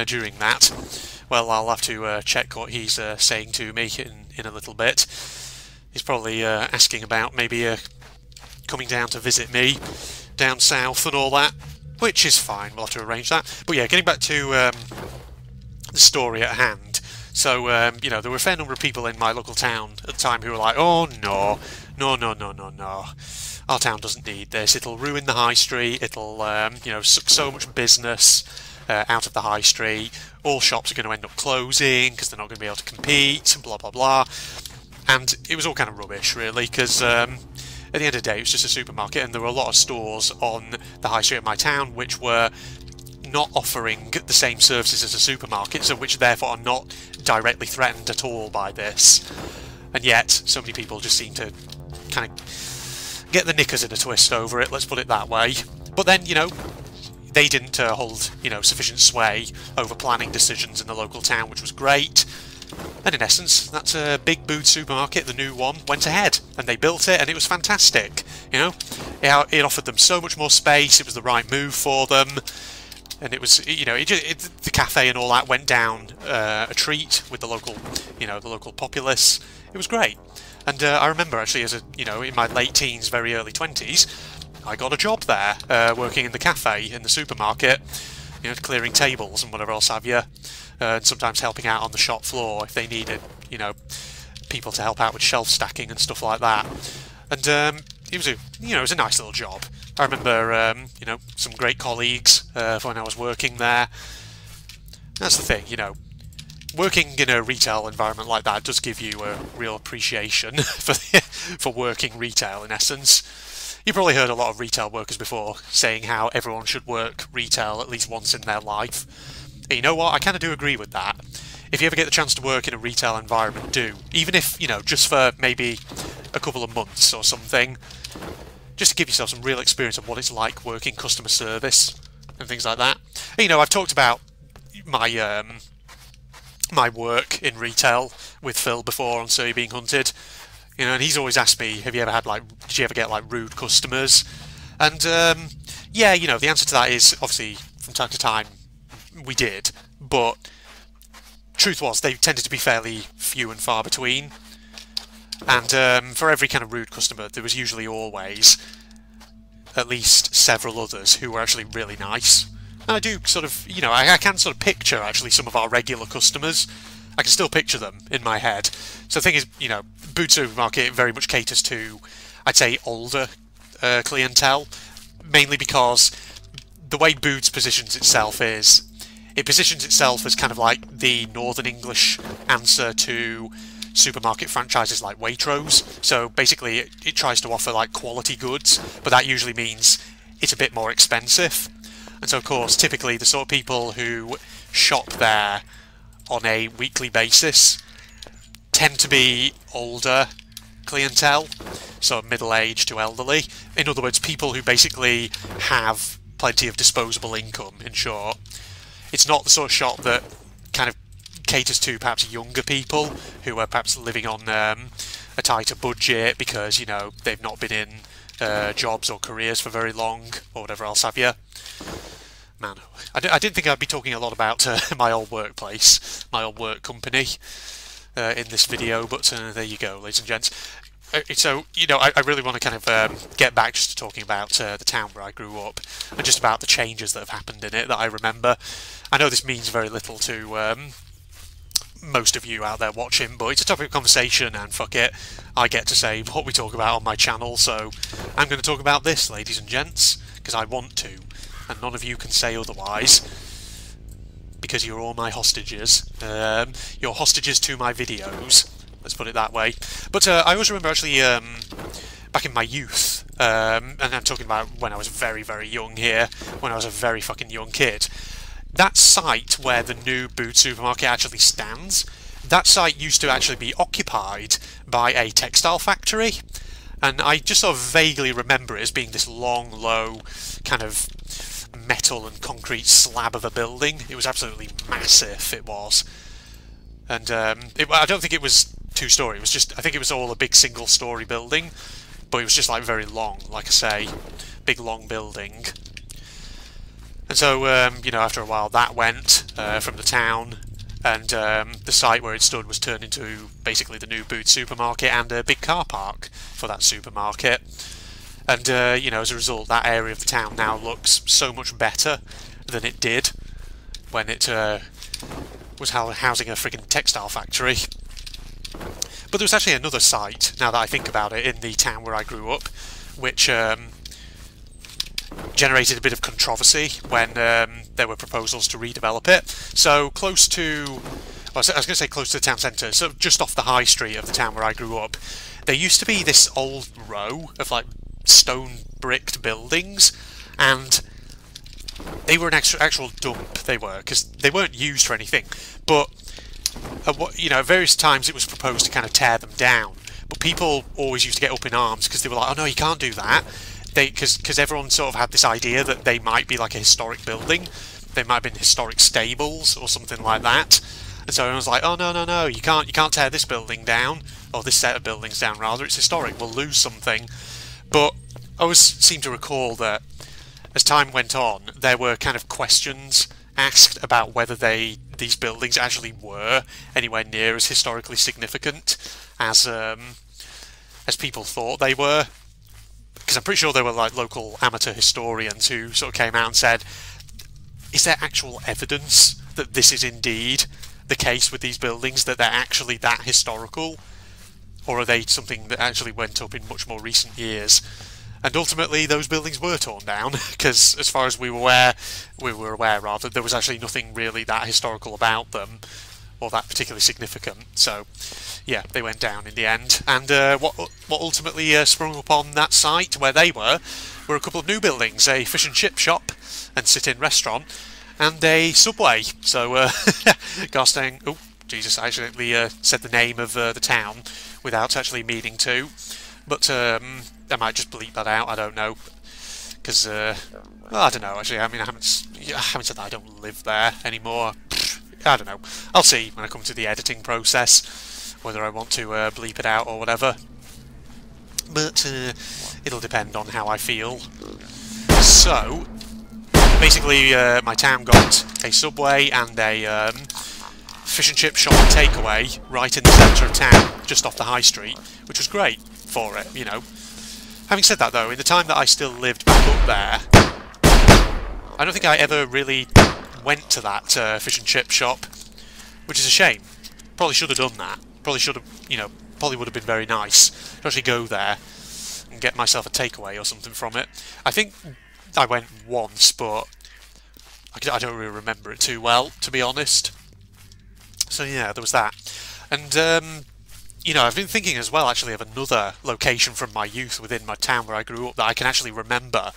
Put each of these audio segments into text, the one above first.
during that. Well, I'll have to check what he's saying to me in a little bit. He's probably asking about maybe coming down to visit me down south and all that, which is fine. We'll have to arrange that. But yeah, getting back to the story at hand. So, you know, there were a fair number of people in my local town at the time who were like, oh no, no, no, no, no, no. Our town doesn't need this. It'll ruin the high street. It'll, you know, suck so much business out of the high street. All shops are going to end up closing because they're not going to be able to compete, blah, blah, blah. And it was all kind of rubbish, really, because at the end of the day, it was just a supermarket, and there were a lot of stores on the high street of my town which were not offering the same services as a supermarket, so which therefore are not directly threatened at all by this. And yet, so many people just seem to kind of get the knickers in a twist over it, let's put it that way. But then, you know, they didn't hold, you know, sufficient sway over planning decisions in the local town, which was great. And in essence, that big Boots supermarket, the new one, went ahead, and they built it, and it was fantastic. You know, it offered them so much more space. It was the right move for them, and it was, you know, the cafe and all that went down a treat with the local, you know, the local populace. It was great, and I remember actually, as a, you know, in my late teens, very early 20s, I got a job there, working in the cafe in the supermarket, you know, clearing tables and whatever else have you. And sometimes helping out on the shop floor if they needed, you know, people to help out with shelf stacking and stuff like that. And it was a, you know, it was a nice little job. I remember, you know, some great colleagues when I was working there. That's the thing, you know, working in a retail environment like that does give you a real appreciation for working retail. In essence, you probably heard a lot of retail workers before saying how everyone should work retail at least once in their life. And you know what? I kind of do agree with that. If you ever get the chance to work in a retail environment, do. Even if, you know, just for maybe a couple of months or something. Just to give yourself some real experience of what it's like working customer service and things like that. And, you know, I've talked about my my work in retail with Phil before on So You're Being Hunted. You know, and he's always asked me, have you ever had, like, did you ever get, like, rude customers? And, yeah, you know, the answer to that is, obviously, from time to time, we did, but truth was they tended to be fairly few and far between, and for every kind of rude customer there was usually always at least several others who were actually really nice. And I do sort of, you know, I can sort of picture actually some of our regular customers. I can still picture them in my head. So the thing is, you know, Boots Supermarket very much caters to, I'd say, older clientele, mainly because the way Boots positions itself is, it positions itself as kind of like the Northern English answer to supermarket franchises like Waitrose. So basically it tries to offer like quality goods, but that usually means it's a bit more expensive. And so of course typically the sort of people who shop there on a weekly basis tend to be older clientele, so middle-aged to elderly. In other words, people who basically have plenty of disposable income, in short. It's not the sort of shop that kind of caters to perhaps younger people who are perhaps living on a tighter budget because, you know, they've not been in jobs or careers for very long or whatever else have you. Man, I didn't think I'd be talking a lot about my old workplace, my old work company in this video, but there you go, ladies and gents. So, you know, I really want to kind of get back just to talking about the town where I grew up and just about the changes that have happened in it that I remember. I know this means very little to most of you out there watching, but it's a topic of conversation and fuck it, I get to say what we talk about on my channel, so I'm going to talk about this, ladies and gents, because I want to, and none of you can say otherwise, because you're all my hostages. You're hostages to my videos. Let's put it that way. But I always remember actually back in my youth, and I'm talking about when I was very, very young here, when I was a very fucking young kid, that site where the new Boots supermarket actually stands, that site used to actually be occupied by a textile factory. And I just sort of vaguely remember it as being this long, low, kind of metal and concrete slab of a building. It was absolutely massive, it was. And I don't think it was two-storey, it was just, I think it was all a big single-storey building, but it was just like very long, like I say, big long building. And so, you know, after a while that went from the town, and the site where it stood was turned into basically the new Boots supermarket and a big car park for that supermarket. And, you know, as a result, that area of the town now looks so much better than it did when it was housing a friggin' textile factory. But there was actually another site, now that I think about it, in the town where I grew up, which generated a bit of controversy when there were proposals to redevelop it. So close to, well, I was going to say close to the town centre, so just off the high street of the town where I grew up, there used to be this old row of like stone bricked buildings, and they were an actual dump, they were, because they weren't used for anything. But you know, at various times it was proposed to kind of tear them down, but people always used to get up in arms because they were like, oh no, you can't do that. Because everyone sort of had this idea that they might be like a historic building, they might have been historic stables or something like that. And so everyone was like, oh no no no, you can't tear this building down, or this set of buildings down rather, it's historic, we'll lose something. But I always seem to recall that as time went on, there were kind of questions asked about whether these buildings actually were anywhere near as historically significant as people thought they were. Because I'm pretty sure there were like local amateur historians who sort of came out and said, is there actual evidence that this is indeed the case with these buildings, that they're actually that historical? Or are they something that actually went up in much more recent years? And ultimately those buildings were torn down, because as far as we were aware rather, there was actually nothing really that historical about them, or that particularly significant. So yeah, they went down in the end. And what ultimately sprung up on that site where they were a couple of new buildings, a fish and chip shop and sit-in restaurant, and a Subway. So Garstang, oh Jesus, I accidentally said the name of the town without actually meaning to, but I might just bleep that out, I don't know, because well, I don't know actually. I mean, I haven't said that I don't live there anymore. I don't know, I'll see when I come to the editing process whether I want to bleep it out or whatever, but it'll depend on how I feel. So basically my town got a Subway and a fish and chip shop and takeaway right in the centre of town, just off the high street, which was great for it, you know. Having said that though, in the time that I still lived back up there, I don't think I ever really went to that fish and chip shop, which is a shame. Probably should have done that. Probably should have, you know, probably would have been very nice to actually go there and get myself a takeaway or something from it. I think I went once, but I don't really remember it too well, to be honest. So yeah, there was that. And you know, I've been thinking as well actually of another location from my youth within my town where I grew up that I can actually remember.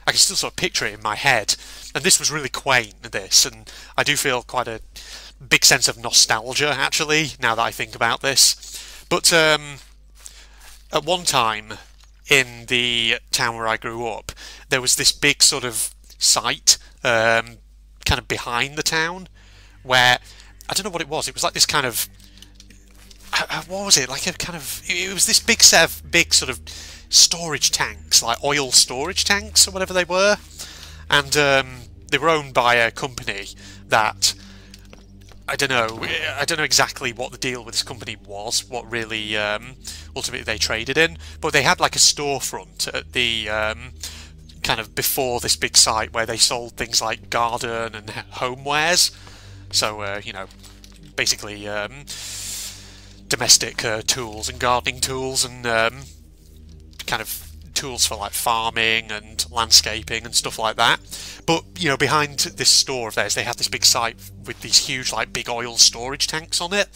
I can still sort of picture it in my head. And this was really quaint, this, and I do feel quite a big sense of nostalgia actually now that I think about this. But at one time in the town where I grew up, there was this big sort of site kind of behind the town where, I don't know what it was like this kind of, what was it, like a kind of, it was this big set of big sort of storage tanks, like oil storage tanks or whatever they were, and they were owned by a company that, I don't know exactly what the deal with this company was, what really ultimately they traded in, but they had like a storefront at the kind of before this big site where they sold things like garden and homewares. So you know, basically domestic tools and gardening tools and kind of tools for like farming and landscaping and stuff like that. But you know, behind this store of theirs, they had this big site with these huge like big oil storage tanks on it.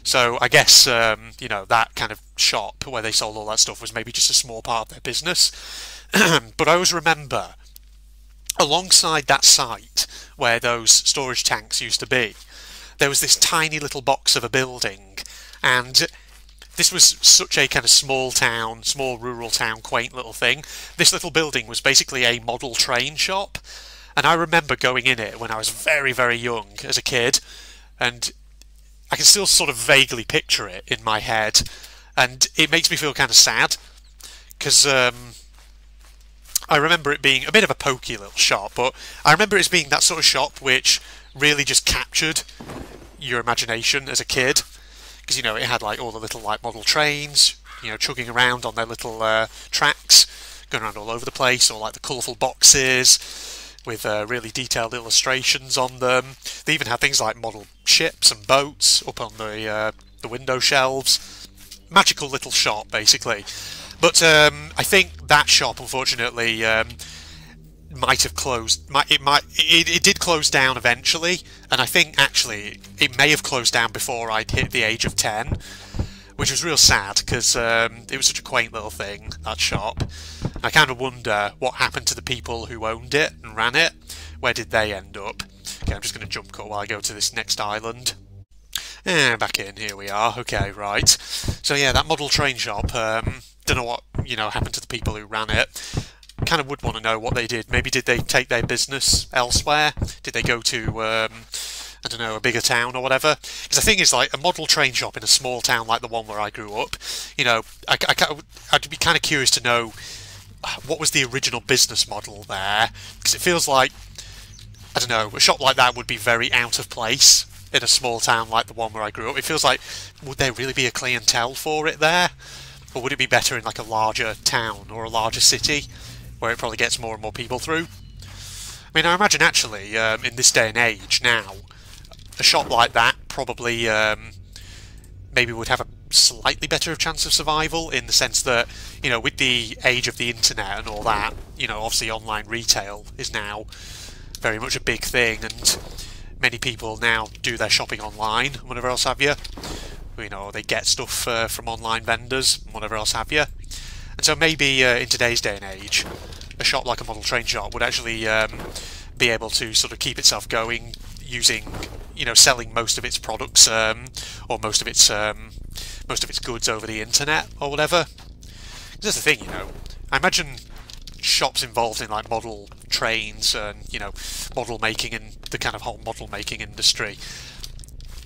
So I guess you know, that kind of shop where they sold all that stuff was maybe just a small part of their business. But I always remember, alongside that site where those storage tanks used to be, there was this tiny little box of a building, and this was such a kind of small town, small rural town, quaint little thing. This little building was basically a model train shop, and I remember going in it when I was very, very young as a kid, and I can still sort of vaguely picture it in my head, and it makes me feel kind of sad, because I remember it being a bit of a pokey little shop, but I remember it as being that sort of shop which really just captured your imagination as a kid. Because, you know, it had like all the little like model trains, you know, chugging around on their little tracks, going around all over the place, or like the colourful boxes with really detailed illustrations on them. They even had things like model ships and boats up on the window shelves. Magical little shop, basically. But I think that shop, unfortunately, might have closed. It did close down eventually, and I think actually it may have closed down before I'd hit the age of 10, which was real sad because it was such a quaint little thing, that shop. I kind of wonder what happened to the people who owned it and ran it. Where did they end up? Okay, I'm just going to jump cut while I go to this next island. Back in, here we are. Okay, right. So yeah, that model train shop. Don't know what, you know, happened to the people who ran it. Kind of would want to know what they did. Maybe did they take their business elsewhere? Did they go to, I don't know, a bigger town or whatever? Because the thing is, like, a model train shop in a small town like the one where I grew up, you know, I'd be kind of curious to know what was the original business model there. Because it feels like, I don't know, a shop like that would be very out of place in a small town like the one where I grew up. It feels like, would there really be a clientele for it there? Or would it be better in like a larger town or a larger city where it probably gets more and more people through? I mean, I imagine actually, in this day and age now, a shop like that probably maybe would have a slightly better chance of survival, in the sense that, you know, with the age of the internet and all that, you know, obviously online retail is now very much a big thing, and many people now do their shopping online and whatever else have you. You know, they get stuff from online vendors and whatever else have you. And so maybe in today's day and age, a shop like a model train shop would actually be able to sort of keep itself going using, you know, selling most of its products or most of its goods over the internet or whatever. That's the thing, you know. I imagine shops involved in like model trains and, you know, model making and the kind of whole model making industry,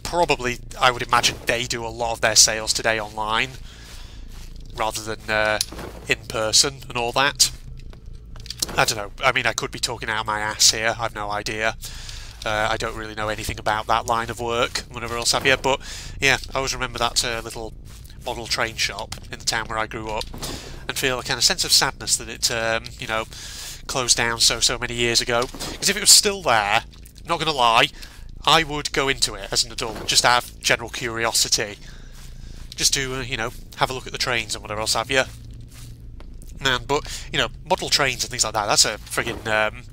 probably, I would imagine they do a lot of their sales today online rather than in person and all that. I don't know. I mean, I could be talking out my ass here. I've no idea. I don't really know anything about that line of work, whatever else have you. But yeah, I always remember that little model train shop in the town where I grew up, and feel a kind of sense of sadness that it, you know, closed down so many years ago. Because if it was still there, not going to lie, I would go into it as an adult, just out of general curiosity, just to, you know, have a look at the trains and whatever else have you. Man, but, you know, model trains and things like that, that's a friggin'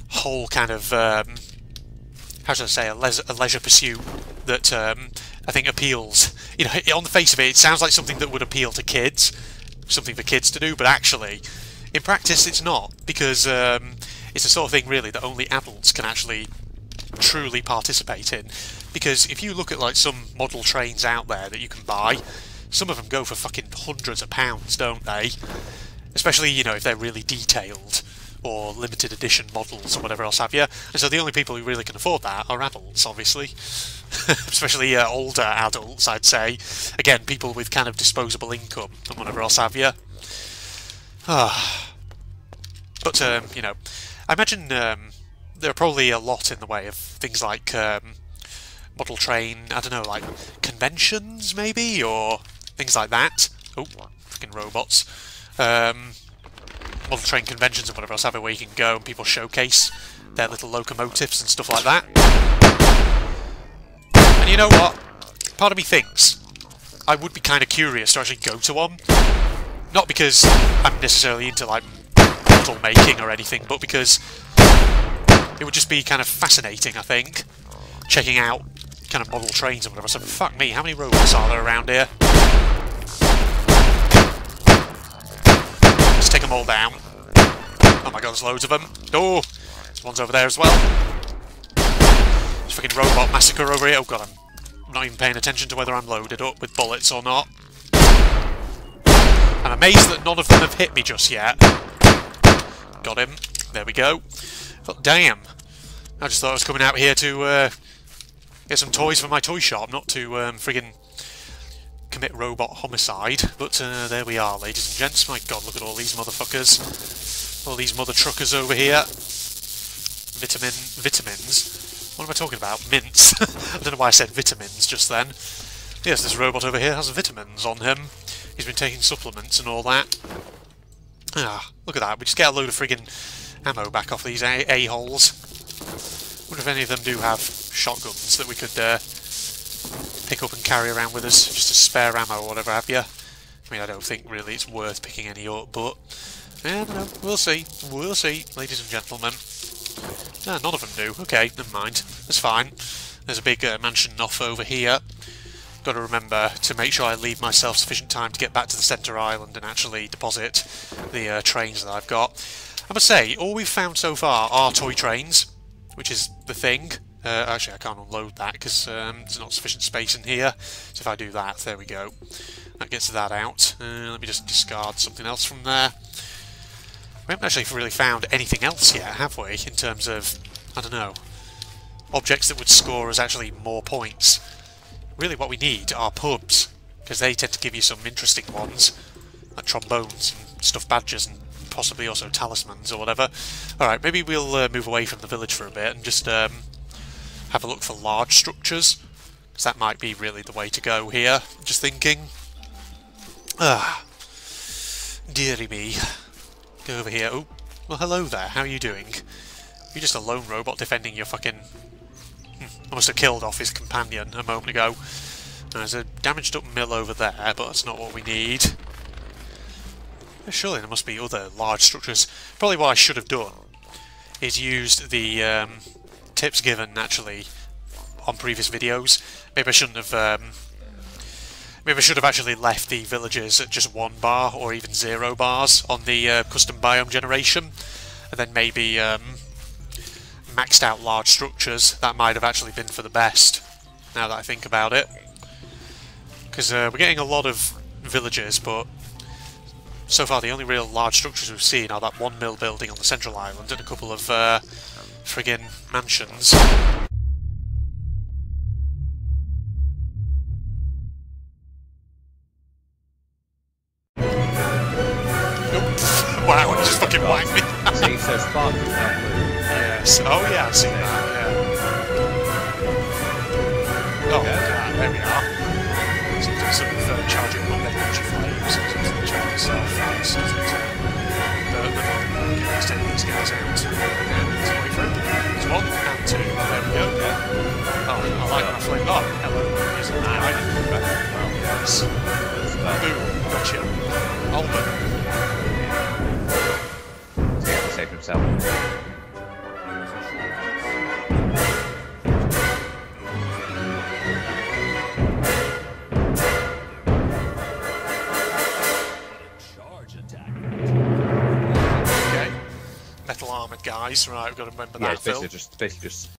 whole kind of, how should I say, a leisure pursuit that I think appeals. You know, on the face of it, it sounds like something that would appeal to kids, something for kids to do, but actually, in practice, it's not, because it's the sort of thing, really, that only adults can actually truly participate in. Because if you look at like some model trains out there that you can buy, some of them go for fucking hundreds of pounds, don't they? Especially, you know, if they're really detailed or limited edition models or whatever else have you. And so the only people who really can afford that are adults, obviously. Especially older adults, I'd say. Again, people with kind of disposable income and whatever else have you. But, you know, I imagine there are probably a lot in the way of things like model train, I don't know, like conventions maybe, or things like that. Oh, freaking robots. Model train conventions and whatever else have it, where you can go and people showcase their little locomotives and stuff like that. And you know what? Part of me thinks I would be kind of curious to actually go to one. Not because I'm necessarily into like model making or anything, but because it would just be kind of fascinating, I think, checking out kind of model trains and whatever. So fuck me, how many robots are there around here? Let's take them all down. Oh my god, there's loads of them. Oh, there's one's over there as well. There's fucking robot massacre over here. Oh god, I'm not even paying attention to whether I'm loaded up with bullets or not. I'm amazed that none of them have hit me just yet. Got him. There we go. But damn, I just thought I was coming out here to get some toys for my toy shop, not to friggin' commit robot homicide. But there we are, ladies and gents. My god, look at all these motherfuckers. All these mother truckers over here. Vitamins. What am I talking about? Mints. I don't know why I said vitamins just then. Yes, this robot over here has vitamins on him. He's been taking supplements and all that. Ah, look at that. We just get a load of friggin' ammo back off these a-holes. Wonder if any of them do have shotguns that we could pick up and carry around with us, just as spare ammo or whatever have you. I mean, I don't think really it's worth picking any up, but yeah, I don't know. We'll see. We'll see, ladies and gentlemen. Ah, none of them do. Okay, never mind. That's fine. There's a big mansion off over here. Got to remember to make sure I leave myself sufficient time to get back to the centre island and actually deposit the trains that I've got. I must say, all we've found so far are toy trains, which is the thing. Actually, I can't unload that because there's not sufficient space in here. So if I do that, there we go. That gets that out. Let me just discard something else from there. We haven't actually really found anything else yet, have we? In terms of, I don't know, objects that would score us actually more points. Really what we need are pubs, because they tend to give you some interesting ones, like trombones and stuffed badgers and possibly also talismans or whatever. Alright, maybe we'll move away from the village for a bit and just have a look for large structures, because that might be really the way to go here. Just thinking. Ah, dearie me. Go over here. Oh, well hello there, how are you doing? You're just a lone robot defending your fucking... I must have killed off his companion a moment ago. There's a damaged up mill over there, but that's not what we need. Surely there must be other large structures. Probably what I should have done is used the tips given naturally on previous videos. Maybe I shouldn't have... maybe I should have actually left the villages at just 1 bar or even 0 bars on the custom biome generation, and then maybe maxed out large structures. That might have actually been for the best, now that I think about it. Because we're getting a lot of villages, but so far the only real large structures we've seen are that 1 mill building on the central island and a couple of friggin' mansions. Wow, it just fucking whacked me. See, it says fun. Yes. Oh yeah, I've seen that, yeah. Oh, God, there we are. So there's some charging up energy flames, so it's charging itself fast. Let's take these guys out. And it's way through. There's 1 and 2. There we go. Oh, I like waffling. Oh, hello. Here's an island. Well, yes. Boom. Gotcha. Albert. Save himself. Okay. Metal armoured guys, right, we've got to remember that, Phil. Yeah, it's basically just